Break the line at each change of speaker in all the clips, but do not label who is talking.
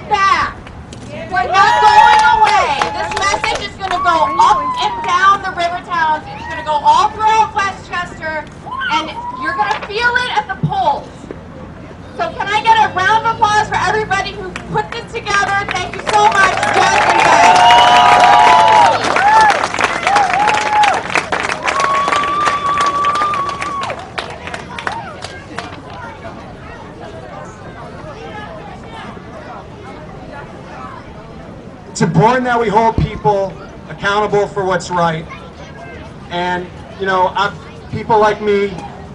Back. We're not going away. This message is going to go up and down the river towns. It's going to go all throughout Westchester, and you're going to feel it at the polls. So can I get a round of applause for everybody who put this together? Thank you so much, Judge and
It's important that we hold people accountable for what's right. And, you know, people like me,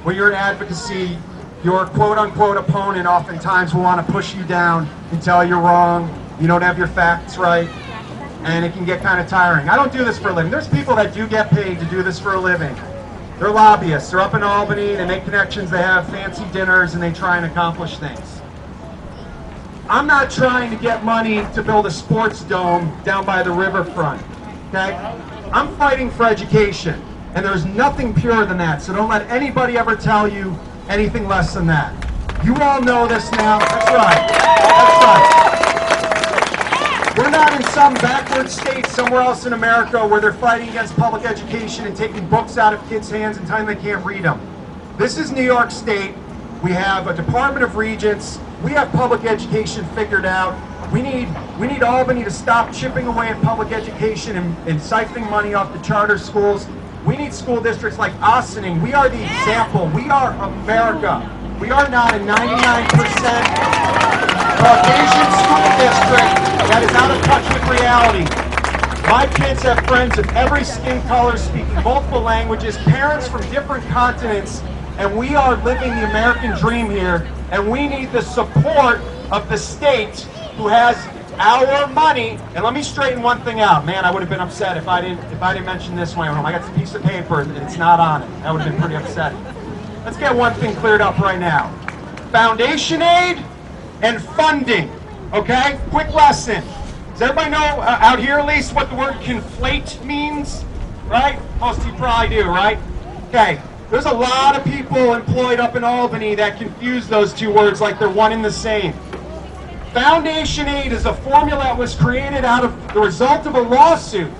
when you're in advocacy, your quote-unquote opponent oftentimes will want to push you down and tell you you're wrong, you don't have your facts right, and it can get kind of tiring. I don't do this for a living. There's people that do get paid to do this for a living. They're lobbyists. They're up in Albany, they make connections, they have fancy dinners, and they try and accomplish things. I'm not trying to get money to build a sports dome down by the riverfront, okay? I'm fighting for education, and there's nothing purer than that, so don't let anybody ever tell you anything less than that. You all know this now. That's right. We're not in some backward state somewhere else in America where they're fighting against public education and taking books out of kids' hands and telling them they can't read them. This is New York State. We have a Department of Regents. We have public education figured out. We need Albany to stop chipping away at public education and siphoning money off the charter schools. We need school districts like Ossining. We are the example. We are America. We are not a 99% Caucasian school district that is out of touch with reality. My kids have friends of every skin color, speaking multiple languages, parents from different continents, and we are living the American dream here, and we need the support of the state who has our money. And let me straighten one thing out. Man, I would have been upset if I didn't mention this when I went home. I got this piece of paper and it's not on it. That would have been pretty upsetting. Let's get one thing cleared up right now. Foundation aid and funding. Okay? Quick lesson. Does everybody know, out here at least, what the word conflate means? Right? Most of you probably do, right? Okay. There's a lot of people employed up in Albany that confuse those two words like they're one and the same. Foundation aid is a formula that was created out of the result of a lawsuit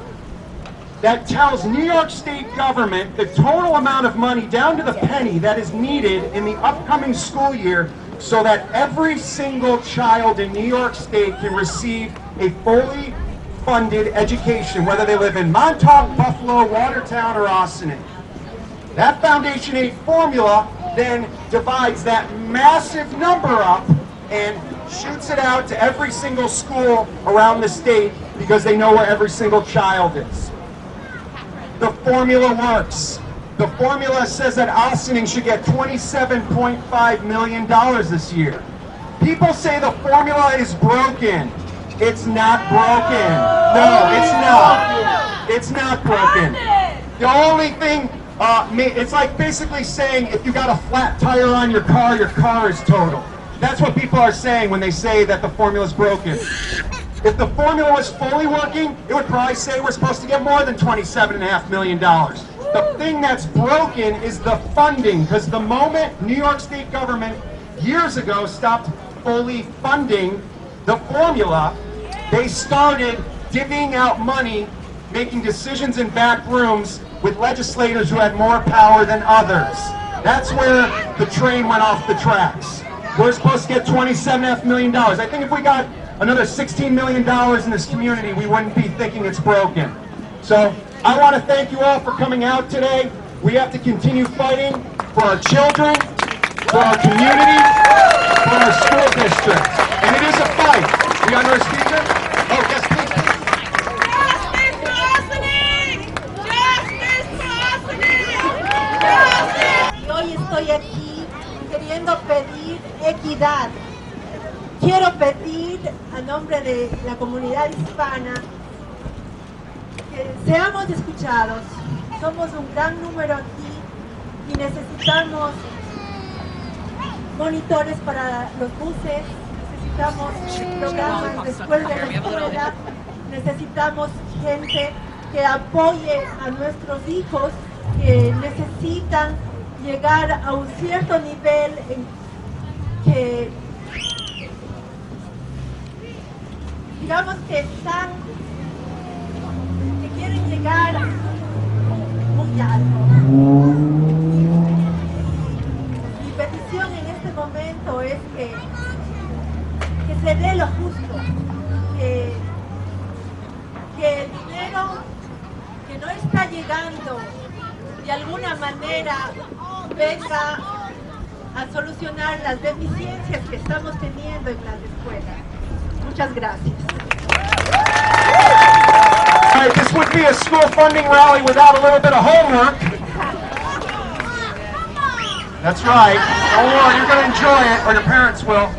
that tells New York State government the total amount of money down to the penny that is needed in the upcoming school year so that every single child in New York State can receive a fully funded education, whether they live in Montauk, Buffalo, Watertown, or Ossining. That foundation aid formula then divides that massive number up and shoots it out to every single school around the state because they know where every single child is. The formula works. The formula says that Ossining should get $27.5 million this year. People say the formula is broken. It's not broken. No, it's not. It's not broken. The only thing, it's like basically saying if you got a flat tire on your car is total. That's what people are saying when they say that the formula is broken. If the formula was fully working, it would probably say we're supposed to get more than $27.5 million. The thing that's broken is the funding, because the moment New York State government years ago stopped fully funding the formula, they started divvying out money, making decisions in back rooms with legislators who had more power than others. That's where the train went off the tracks. We're supposed to get $27.5 million. I think if we got another $16 million in this community, we wouldn't be thinking it's broken. So I want to thank you all for coming out today. We have to continue fighting for our children, for our community, for our school district. And it is a fight. We got another speaker? Oh, yes, please.
Justice for Ossining! Justice for Ossining! Justice!
Y hoy estoy aquí queriendo pedir equidad. Quiero pedir a nombre de la comunidad hispana que seamos escuchados. Somos un gran número aquí y necesitamos monitores para los buses, necesitamos programas después de la escuela, necesitamos gente que apoye a nuestros hijos que necesitan llegar a un cierto nivel en que digamos que quieren llegar muy alto. Mi petición en este momento es que se dé lo justo, que el dinero que no está llegando de alguna manera venga a solucionar las deficiencias que estamos teniendo en las escuelas. Muchas gracias.
All right, this would be a school funding rally without a little bit of homework. That's right. Don't worry, you're going to enjoy it, or your parents will.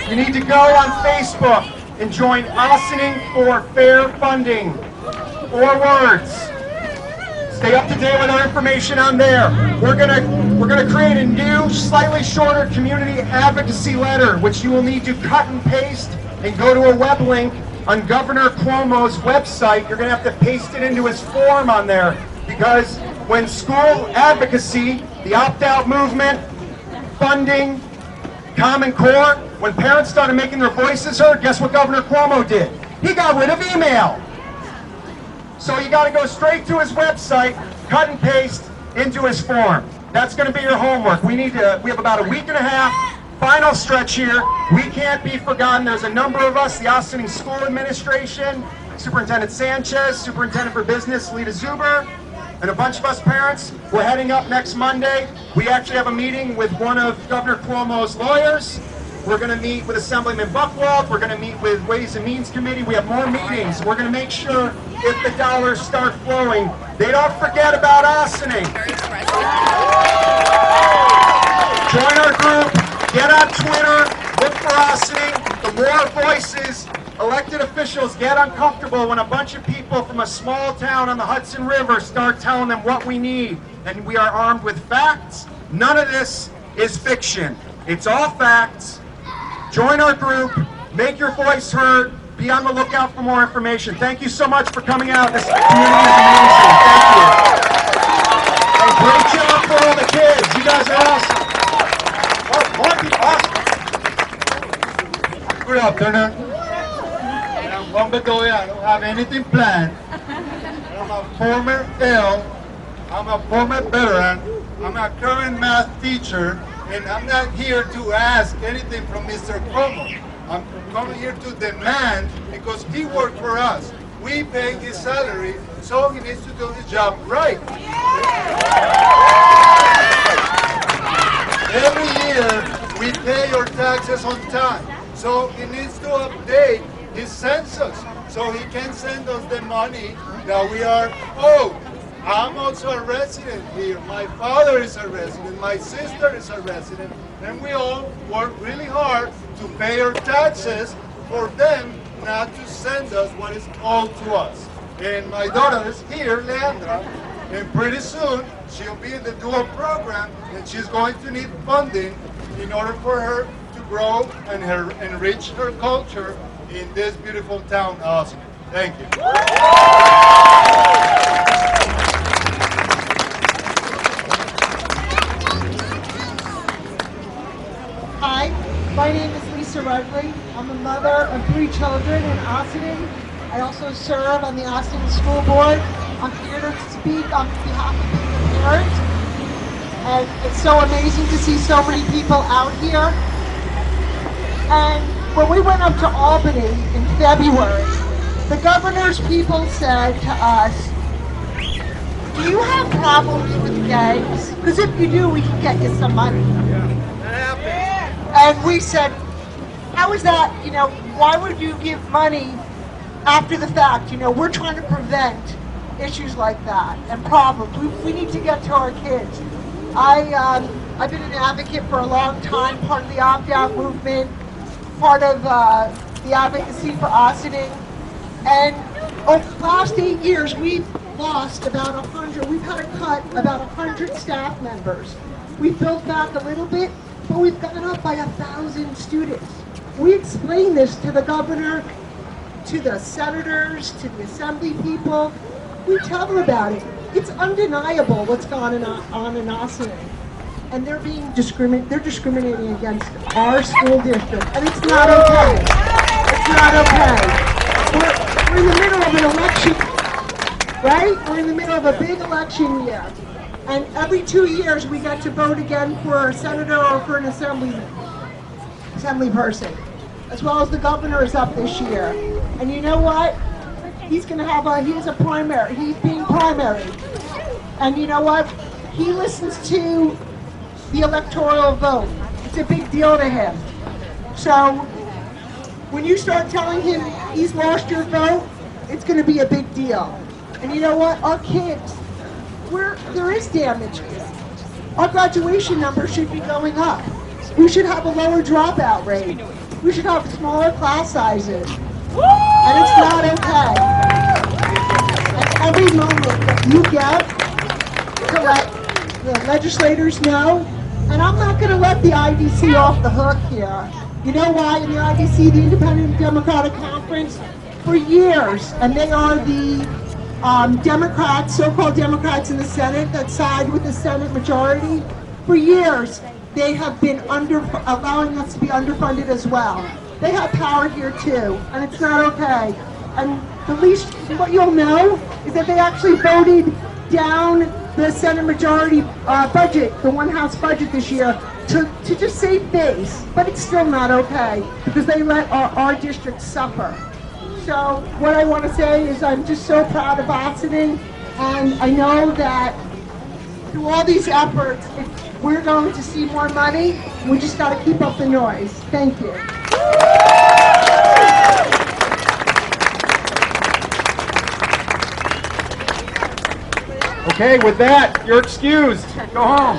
You need to go on Facebook and join Ossining for Fair Funding. 4 words. Stay up to date with our information on there. We're gonna create a new, slightly shorter community advocacy letter, which you will need to cut and paste and go to a web link on Governor Cuomo's website. You're gonna have to paste it into his form on there, because when school advocacy, the opt-out movement, funding, Common Core, when parents started making their voices heard, guess what Governor Cuomo did? He got rid of email. So you got to go straight to his website, cut and paste into his form. That's going to be your homework. We have about a week and a half, final stretch here. We can't be forgotten. There's a number of us, the Ossining School Administration, Superintendent Sanchez, Superintendent for Business, Lita Zuber, and a bunch of us parents. We're heading up next Monday. We actually have a meeting with one of Governor Cuomo's lawyers. We're going to meet with Assemblyman Buchwald. We're going to meet with Ways and Means Committee. We have more meetings. We're going to make sure if the dollars start flowing, they don't forget about Ossining. Join our group. Get on Twitter. Look for Ossining. The more voices, elected officials get uncomfortable when a bunch of people from a small town on the Hudson River start telling them what we need. And we are armed with facts. None of this is fiction. It's all facts. Join our group, make your voice heard, be on the lookout for more information. Thank you so much for coming out. This community is amazing. Thank you. And great job for all the kids. You guys are awesome. Oh, more people, awesome.
Good afternoon. I'm Juan Bedoya. I don't have anything planned. I'm a former L. I'm a former veteran. I'm a current math teacher. And I'm not here to ask anything from Mr. Cuomo. I'm coming here to demand, because he worked for us. We pay his salary, so he needs to do his job right. Every year, we pay our taxes on time. So he needs to update his census, so he can send us the money that we are owed. I'm also a resident here. My father is a resident. My sister is a resident. And we all work really hard to pay our taxes for them not to send us what is owed to us. And my daughter is here, Leandra, and pretty soon she'll be in the dual program, and she's going to need funding in order for her to grow and enrich her culture in this beautiful town, Ossining. Thank you.
Hi, my name is Lisa Rudley. I'm a mother of 3 children in Ossining. I also serve on the Ossining School Board. I'm here to speak on behalf of the parents. And it's so amazing to see so many people out here. And when we went up to Albany in February, the governor's people said to us, "Do you have problems with gangs? Because if you do, we can get you some money." And we said, how is that, why would you give money after the fact? We're trying to prevent issues like that and problems. We need to get to our kids. I've been an advocate for a long time, part of the opt-out movement. part of the advocacy for Ossining. And over the last 8 years, we've lost about 100. We've had to cut about 100 staff members. We've built back a little bit, but we've gone up by 1,000 students. We explain this to the governor, to the senators, to the assembly people. We tell them about it. It's undeniable what's going on in Ossining. And they're discriminating against our school district. And it's not okay. It's not okay. We're in the middle of an election, right? We're in the middle of a big election year. And every 2 years we get to vote again for a senator or for an assembly person. As well as the governor is up this year. And you know what? He's going to have a primary. He's being primary. And you know what? He listens to the electoral vote. It's a big deal to him. So when you start telling him he's lost your vote, it's going to be a big deal. And you know what? Our kids, there is damage here. Our graduation numbers should be going up. We should have a lower dropout rate. We should have smaller class sizes. And it's not okay. And every moment that you get to let the legislators know, and I'm not going to let the IDC off the hook here. You know why? In the IDC, the Independent Democratic Conference, for years, and they are the Democrats, so-called Democrats in the Senate that side with the Senate majority, for years, they have been allowing us to be underfunded as well. They have power here too, and it's not okay. And the least, what you'll know is that they actually voted down the Senate majority budget, the one House budget this year, to just save face. But it's still not okay because they let our district suffer. So what I want to say is I'm just so proud of Ossining, and I know that through all these efforts, we're going to see more money. We just got to keep up the noise. Thank you.
Okay, with that, you're excused. Go home.